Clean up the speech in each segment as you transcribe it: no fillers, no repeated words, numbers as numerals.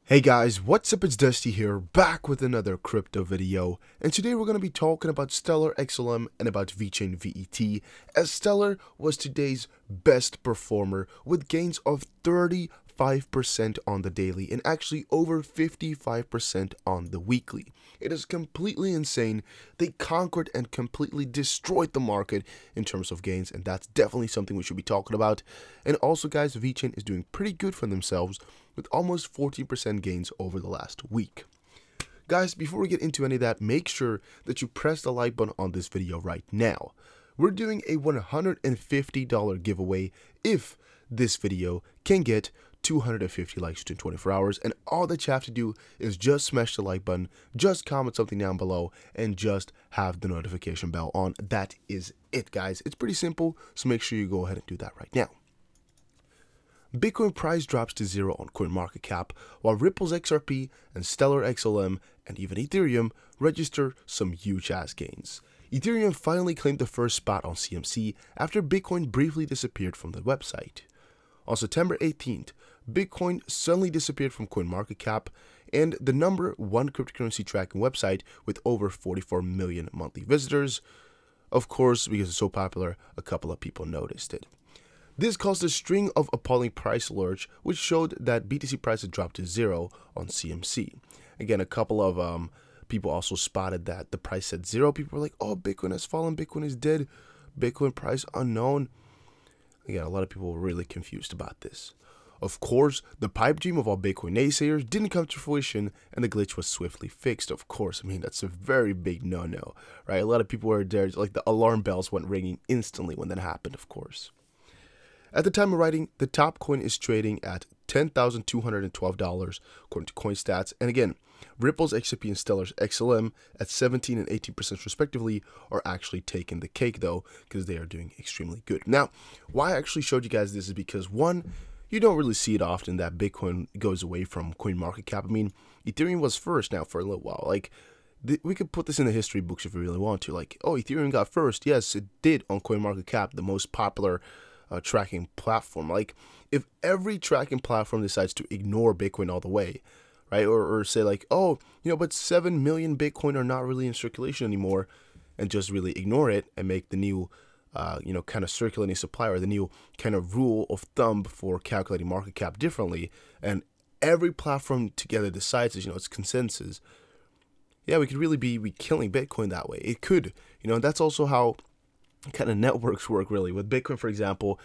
Hey guys, what's up? It's Dusty here, back with another crypto video, and today we're going to be talking about Stellar XLM and about VeChain VET, as Stellar was today's best performer with gains of 35% on the daily and actually over 55% on the weekly. It is completely insane. They conquered and completely destroyed the market in terms of gains, and that's definitely something we should be talking about. And also guys, VeChain is doing pretty good for themselves with almost 14% gains over the last week. Guys, before we get into any of that, make sure that you press the like button on this video right now. We're doing a $150 giveaway if this video can get 250 likes within 24 hours, and all that you have to do is just smash the like button, just comment something down below, and just have the notification bell on. That is it, guys. It's pretty simple, so make sure you go ahead and do that right now. Bitcoin price drops to zero on CoinMarketCap, while Ripple's XRP and Stellar XLM and even Ethereum register some huge ass gains. Ethereum finally claimed the first spot on CMC after Bitcoin briefly disappeared from the website. On September 18th, Bitcoin suddenly disappeared from CoinMarketCap and the number one cryptocurrency tracking website with over 44 million monthly visitors. Of course, because it's so popular, a couple of people noticed it. This caused a string of appalling price alerts, which showed that BTC price had dropped to zero on CMC. Again, a couple of people also spotted that the price said zero. People were like, oh, Bitcoin has fallen, Bitcoin is dead, Bitcoin price unknown. Again, a lot of people were really confused about this. Of course, the pipe dream of all Bitcoin naysayers didn't come to fruition, and the glitch was swiftly fixed. Of course, I mean, that's a very big no-no, right? A lot of people were there, like the alarm bells went ringing instantly when that happened, of course. At the time of writing, the top coin is trading at $10,212 according to CoinStats, and again, Ripple's XRP and Stellar's XLM at 17 and 18% respectively are actually taking the cake though, because they are doing extremely good. Now, why I actually showed you guys this is because, one, you don't really see it often that Bitcoin goes away from CoinMarketCap. I mean, Ethereum was first now for a little while. Like, we could put this in the history books if we really want to. Like, oh, Ethereum got first. Yes, it did on CoinMarketCap, the most popular tracking platform. Like, if every tracking platform decides to ignore Bitcoin all the way, right, or say like, oh, you know, but 7 million Bitcoin are not really in circulation anymore, and just really ignore it and make the new you know, kind of circulating supply, or the new kind of rule of thumb for calculating market cap differently, and every platform together decides, you know, its consensus, yeah, we could really be killing Bitcoin that way. It could, you know, and that's also how kind of networks work, really. With Bitcoin, for example,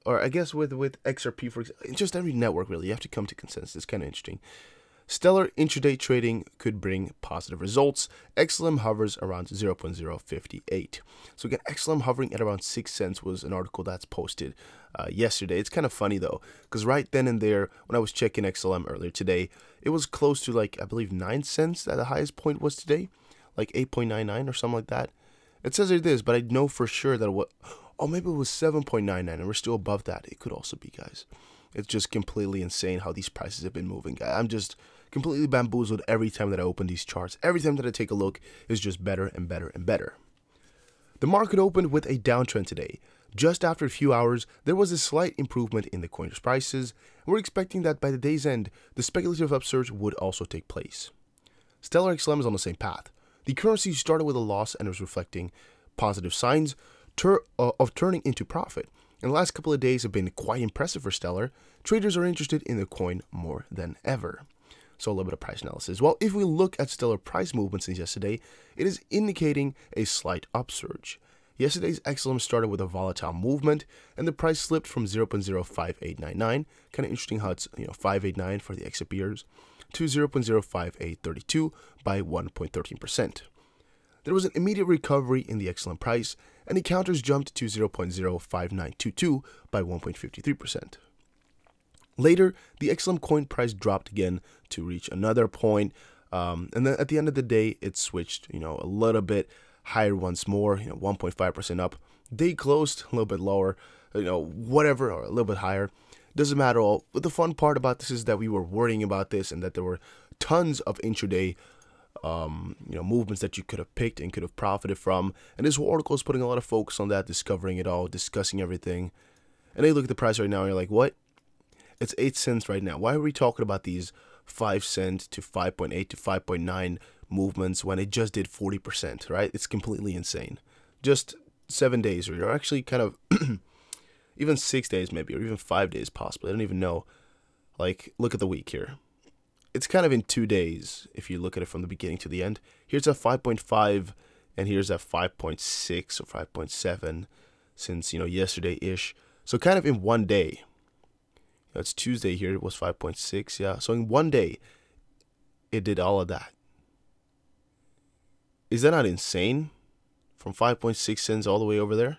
or I guess with XRP, for example, just every network, really, you have to come to consensus. It's kind of interesting. Stellar intraday trading could bring positive results. XLM hovers around 0.058. So again, XLM hovering at around 6 cents was an article that's posted yesterday. It's kind of funny though, because right then and there, when I was checking XLM earlier today, it was close to, like, I believe 9 cents at the highest point was today, like 8.99 or something like that. It says it is, but I know for sure that it was, oh, maybe it was 7.99 and we're still above that. It could also be, guys. It's just completely insane how these prices have been moving. I'm just completely bamboozled every time that I open these charts. Every time that I take a look, is just better and better and better. The market opened with a downtrend today. Just after a few hours, there was a slight improvement in the coin's prices, and we're expecting that by the day's end, the speculative upsurge would also take place. Stellar XLM is on the same path. The currency started with a loss and was reflecting positive signs of turning into profit. And the last couple of days have been quite impressive for Stellar. Traders are interested in the coin more than ever. So a little bit of price analysis. Well, if we look at Stellar price movement since yesterday, it is indicating a slight upsurge. Yesterday's XLM started with a volatile movement, and the price slipped from 0.05899, kind of interesting how it's, you know, 589 for the XRPers, to 0.05832 by 1.13%. There was an immediate recovery in the XLM price, and the counters jumped to 0.05922 by 1.53%. Later, the XLM coin price dropped again to reach another point, and then at the end of the day, it switched, you know, a little bit higher once more, you know, 1.5% up. Day closed a little bit lower, you know, whatever, or a little bit higher. Doesn't matter all. But the fun part about this is that we were worrying about this, and that there were tons of intraday you know, movements that you could have picked and could have profited from. And this whole article is putting a lot of focus on that, discovering it all, discussing everything. And then you look at the price right now and you're like, what? It's 8 cents right now. Why are we talking about these 5 cent to 5.8 to 5.9 movements when it just did 40%, right? It's completely insane. Just 7 days, or actually kind of even 6 days maybe, or even 5 days possibly. I don't even know. Like, look at the week here. It's kind of in 2 days if you look at it from the beginning to the end. Here's a 5.5 and here's a 5.6 or 5.7 since, yesterday-ish. So kind of in 1 day. It's Tuesday here. It was 5.6, yeah. So in 1 day, it did all of that. Is that not insane? From 5.6 cents all the way over there.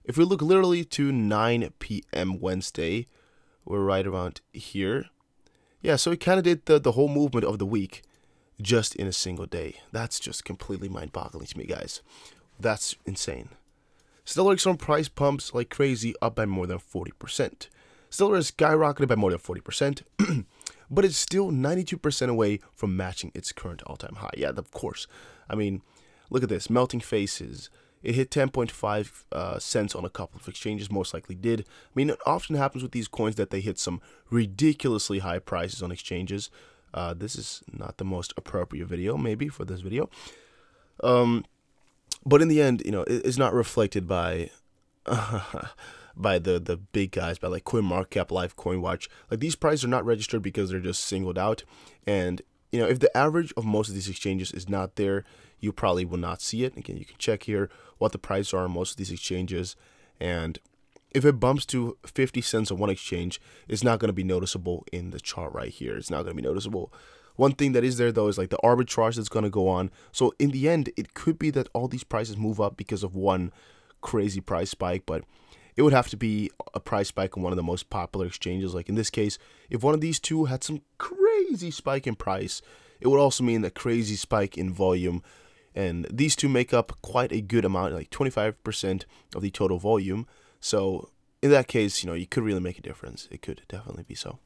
If we look literally to 9 p.m. Wednesday, we're right around here. Yeah, so it kind of did the whole movement of the week just in a single day. That's just completely mind-boggling to me, guys. That's insane. Stellar XLM price pumps like crazy, up by more than 40%. Stellar has skyrocketed by more than 40%, but it's still 92% away from matching its current all-time high. Yeah, of course. I mean, look at this. Melting Faces. It hit 10.5 cents on a couple of exchanges, most likely did. I mean, it often happens with these coins that they hit some ridiculously high prices on exchanges. This is not the most appropriate video, maybe, for this video. But in the end, it's not reflected by by the big guys, by like CoinMarketCap, Live, CoinWatch. Like, these prices are not registered because they're just singled out. And, if the average of most of these exchanges is not there, you probably will not see it. Again, you can check here what the prices are on most of these exchanges. And if it bumps to 50 cents on one exchange, it's not going to be noticeable in the chart right here. It's not going to be noticeable. One thing that is there, though, is like the arbitrage that's going to go on. So in the end, it could be that all these prices move up because of one crazy price spike, but it would have to be a price spike on one of the most popular exchanges. Like in this case, if one of these two had some crazy spike in price, it would also mean a crazy spike in volume. And these two make up quite a good amount, like 25% of the total volume. So in that case, you could really make a difference. It could definitely be so.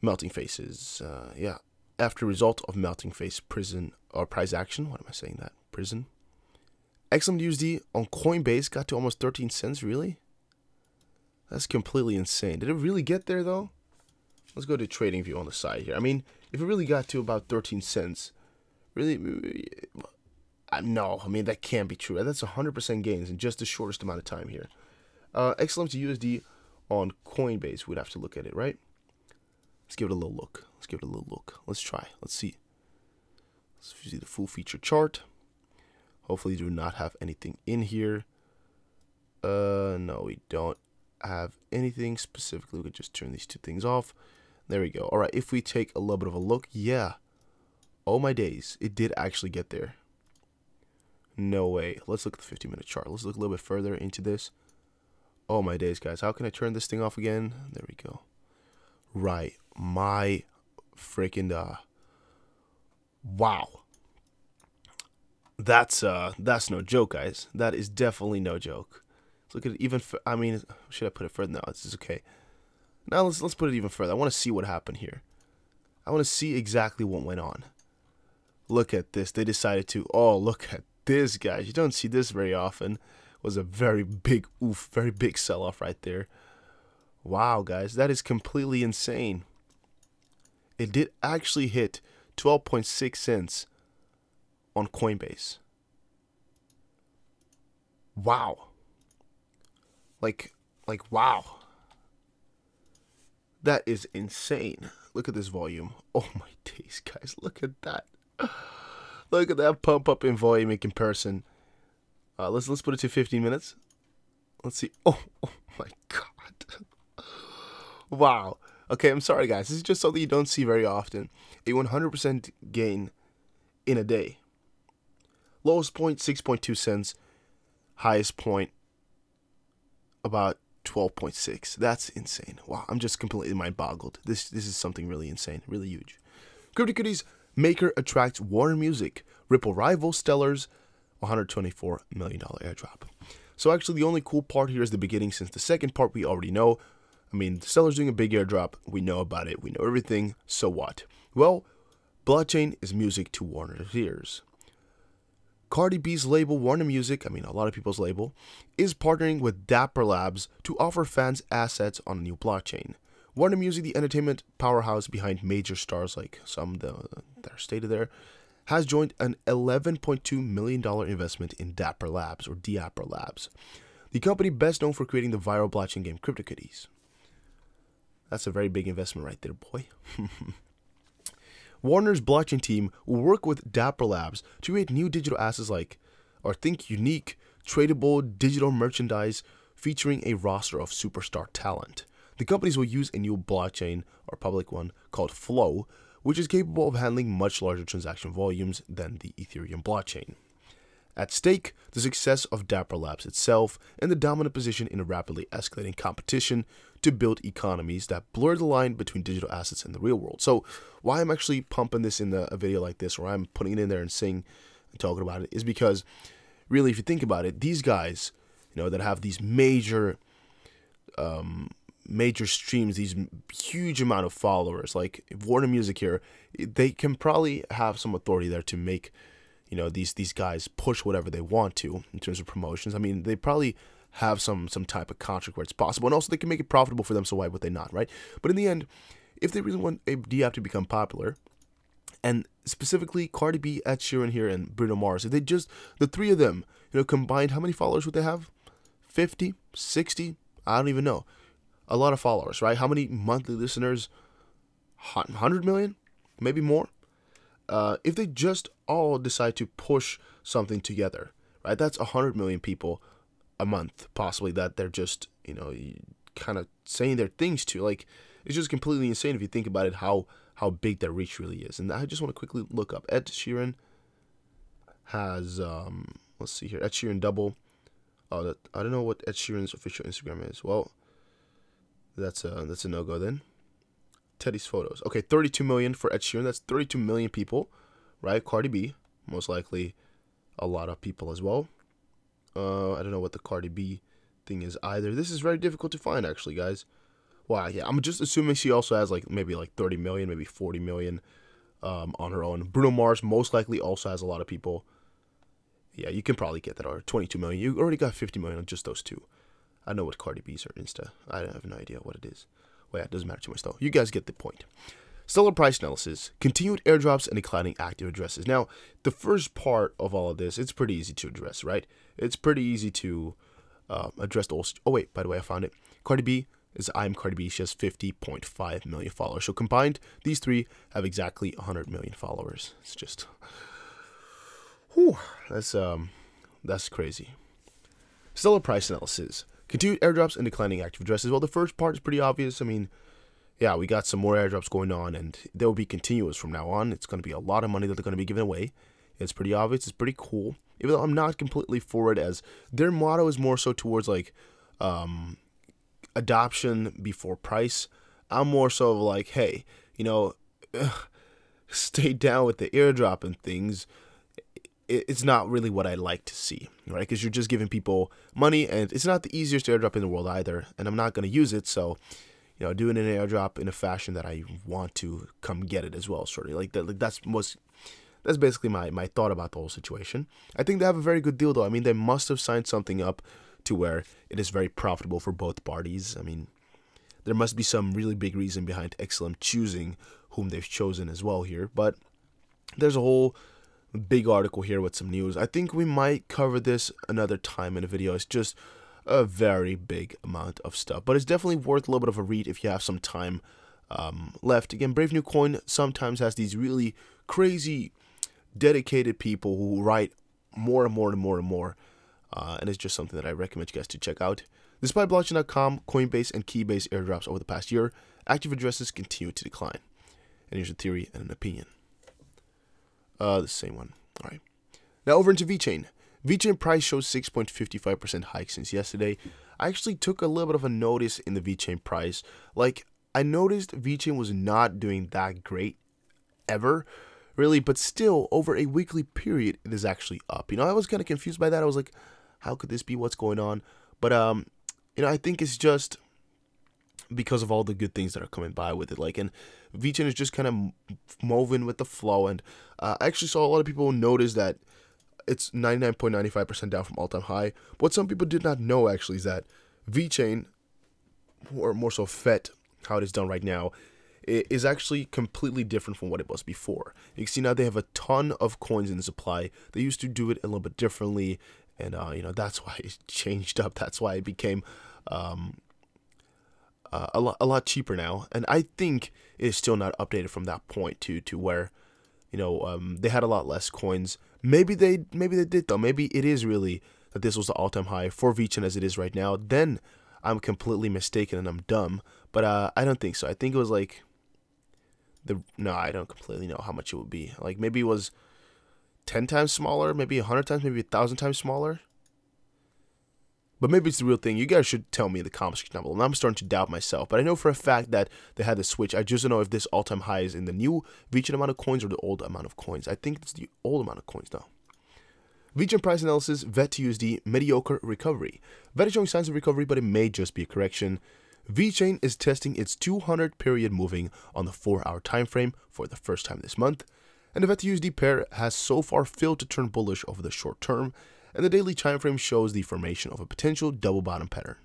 Melting Faces, yeah. After result of Melting Face prison or price action, what am I saying that? Prison. XLM USD on Coinbase got to almost 13 cents, really? That's completely insane. Did it really get there, though? Let's go to TradingView on the side here. I mean, if it really got to about 13 cents, really, no, I mean, that can't be true. That's 100% gains in just the shortest amount of time here. XLM to USD on Coinbase, we'd have to look at it, right? Let's give it a little look. Let's try. Let's see. Let's see the full feature chart. Hopefully, do not have anything in here. No, we don't have anything specifically. We could just turn these two things off. There we go. All right, if we take a little bit of a look, yeah. Oh my days, it did actually get there. No way. Let's look at the 50-minute chart. Let's look a little bit further into this. Oh my days, guys. How can I turn this thing off again? There we go. Right. My freaking wow. That's no joke, guys. That is definitely no joke. Let's look at it even. I mean, should I put it further? No, it's okay. Now let's put it even further. I want to see what happened here. I want to see exactly what went on. Look at this. They decided to. Oh, look at this, guys. You don't see this very often. It was a very big very big sell-off right there. Wow, guys, that is completely insane. It did actually hit 12.6 cents on Coinbase. Wow. Like wow. That is insane. Look at this volume. Oh my days, guys. Look at that. Look at that pump up in volume in comparison. Let's put it to 15 minutes. Let's see. Oh my god. Wow. Okay, I'm sorry, guys. This is just something you don't see very often. A 100% gain in a day. Lowest point, 6.2 cents. Highest point, about 12.6. That's insane. Wow, I'm just completely mind-boggled. This is something really insane, really huge. CryptoKitties maker attracts Warner Music. Ripple rivals Stellar's $124 million airdrop. So actually, the only cool part here is the beginning, since the second part we already know. I mean, Stellar's doing a big airdrop. We know about it. We know everything. So what? Well, blockchain is music to Warner's ears. Cardi B's label, Warner Music, I mean a lot of people's label, is partnering with Dapper Labs to offer fans assets on a new blockchain. Warner Music, the entertainment powerhouse behind major stars like some that are stated there, has joined an $11.2 million investment in Dapper Labs, or Dapper Labs, the company best known for creating the viral blockchain game CryptoKitties. That's a very big investment right there, boy. Warner's blockchain team will work with Dapper Labs to create new digital assets think unique, tradable digital merchandise featuring a roster of superstar talent. The companies will use a new blockchain, or public one, called Flow, which is capable of handling much larger transaction volumes than the Ethereum blockchain. At stake, the success of Dapper Labs itself and the dominant position in a rapidly escalating competition to build economies that blur the line between digital assets and the real world. So why I'm actually pumping this in a video like this, or I'm putting it in there and saying and talking about it, is because really, if you think about it, these guys, that have these major streams, these huge amount of followers, like Warner Music here, they can probably have some authority there to make these guys push whatever they want to in terms of promotions. I mean, they probably have some type of contract where it's possible, and also they can make it profitable for them, so why would they not, right? But in the end, if they really want a DApp to become popular, and specifically Cardi B, Ed Sheeran here, and Bruno Mars, if they just, the three of them, combined, how many followers would they have? 50, 60? I don't even know. A lot of followers, right? How many monthly listeners? 100 million? Maybe more? If they just all decide to push something together, right? That's 100 million people a month, possibly, that they're just, kind of saying their things to. Like, it's just completely insane if you think about it, how big their reach really is. And I just want to quickly look up. Ed Sheeran has, let's see here, Ed Sheeran double. Oh, I don't know what Ed Sheeran's official Instagram is. Well, that's a no-go then. Teddy's photos. Okay, 32 million for Ed Sheeran. That's 32 million people, right? Cardi B, most likely a lot of people as well. I don't know what the Cardi B thing is either. This is very difficult to find, actually, guys. Wow, yeah, I'm just assuming she also has maybe 30 million, maybe 40 million on her own. Bruno Mars most likely also has a lot of people. Yeah, you can probably get that, or 22 million. You already got 50 million on just those two. I know what Cardi B's or Insta. I have no idea what it is. Well, yeah, it doesn't matter too much though. You guys get the point. Stellar price analysis, continued airdrops, and declining active addresses. Now, the first part of all of this, it's pretty easy to address, right? It's pretty easy to address those. Oh wait, by the way, I found it. Cardi B is I'm Cardi B. She has 50.5 million followers. So combined, these three have exactly 100 million followers. It's just, whew, that's crazy. Stellar price analysis. Continued airdrops and declining active addresses. Well, the first part is pretty obvious. I mean, yeah, we got some more airdrops going on, and they'll be continuous from now on. It's going to be a lot of money that they're going to be giving away. It's pretty obvious. It's pretty cool. Even though I'm not completely for it, as their motto is more so towards adoption before price. I'm more so of like, hey, stay down with the airdrop and things. It's not really what I like to see, right? Because you're just giving people money, and it's not the easiest airdrop in the world either, and I'm not going to use it, so, doing an airdrop in a fashion that I want to come get it as well, sort of. That's basically my thought about the whole situation. I think they have a very good deal, though. I mean, they must have signed something up to where it is very profitable for both parties. I mean, there must be some really big reason behind XLM choosing whom they've chosen as well here, but there's a whole big article here with some news. I think we might cover this another time in a video. It's just a very big amount of stuff, but it's definitely worth a little bit of a read if you have some time left. Again, Brave New Coin sometimes has these really crazy dedicated people who write more and more and more and more, and it's just something that I recommend you guys to check out. Despite blockchain.com, Coinbase, and Keybase airdrops over the past year, active addresses continue to decline. And here's a theory and an opinion. The same one. All right. Now over into VeChain. VeChain price shows 6.55% hike since yesterday. I actually took a little bit of a notice in the VeChain price. I noticed VeChain was not doing that great ever, really, but still over a weekly period, it is actually up. I was kind of confused by that. I was like, how could this be? What's going on? But I think it's just because of all the good things that are coming by with it. And VeChain is just kind of moving with the flow. And I actually saw a lot of people notice that it's 99.95% down from all-time high. But what some people did not know, actually, is that VeChain, or more so FET, how it is done right now, it is actually completely different from what it was before. You can see now they have a ton of coins in supply. They used to do it a little bit differently, and you know, that's why it changed up. That's why it became a lot cheaper now. And I think it is still not updated from that point to where, you know, they had a lot less coins. Maybe they did though. Maybe it is really that this was the all-time high for VeChain as it is right now. Then I'm completely mistaken and I'm dumb. But I don't think so. I think it was like no, I don't completely know how much it would be. Like maybe it was 10 times smaller, maybe 100 times, maybe 1,000 times smaller. But maybe it's the real thing. You guys should tell me in the comment section down below. And I'm starting to doubt myself. But I know for a fact that they had the switch. I just don't know if this all-time high is in the new VeChain amount of coins or the old amount of coins. I think it's the old amount of coins now. VeChain price analysis, VET-USD, mediocre recovery. VET is showing signs of recovery, but it may just be a correction. VeChain is testing its 200 period moving on the 4-hour time frame for the first time this month, and the VET-USD pair has so far failed to turn bullish over the short term, and the daily time frame shows the formation of a potential double bottom pattern.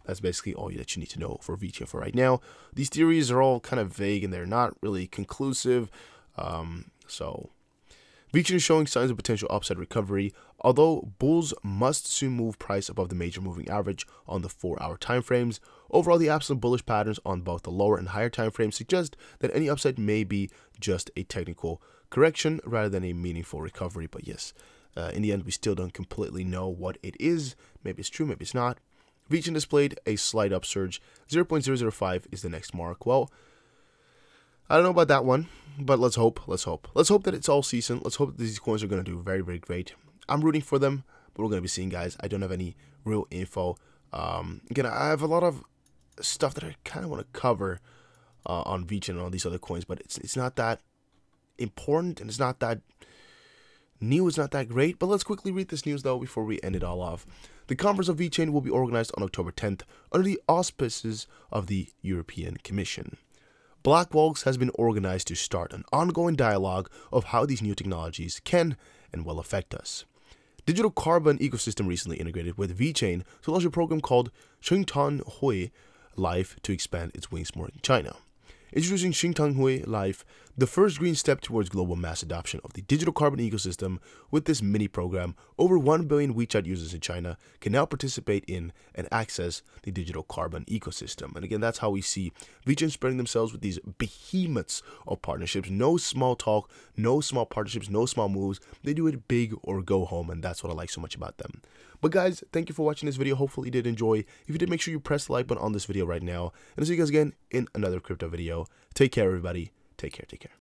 That's basically all that you need to know for VeChain for right now. These theories are all kind of vague and they're not really conclusive, so VeChain is showing signs of potential upside recovery, although bulls must soon move price above the major moving average on the 4-hour time frames. Overall, the absolute bullish patterns on both the lower and higher time frames suggest that any upside may be just a technical correction rather than a meaningful recovery. But yes, in the end, we still don't completely know what it is. Maybe it's true, maybe it's not. VeChain displayed a slight upsurge. 0.005 is the next mark. Well, I don't know about that one, but let's hope. Let's hope that it's all season. Let's hope that these coins are going to do very, very great. I'm rooting for them, but we're going to be seeing, guys. I don't have any real info. Again, I have a lot of stuff that I kind of want to cover on VeChain and all these other coins, but it's not that important and it's not that new. It's not that great. But let's quickly read this news though before we end it all off. The conference of VeChain will be organized on October 10th under the auspices of the European Commission. Blackwalks has been organized to start an ongoing dialogue of how these new technologies can and will affect us. Digital Carbon Ecosystem recently integrated with VeChain to launch a program called Xingtanghui Life to expand its wings more in China. Introducing Xingtanghui Life, the first green step towards global mass adoption of the digital carbon ecosystem. With this mini program, over 1 billion WeChat users in China can now participate in and access the digital carbon ecosystem. And again, that's how we see VeChain spreading themselves with these behemoths of partnerships. No small talk, no small partnerships, no small moves. They do it big or go home, and that's what I like so much about them. But guys, thank you for watching this video. Hopefully you did enjoy. If you did, make sure you press the like button on this video right now. And I'll see you guys again in another crypto video. Take care, everybody. Take care.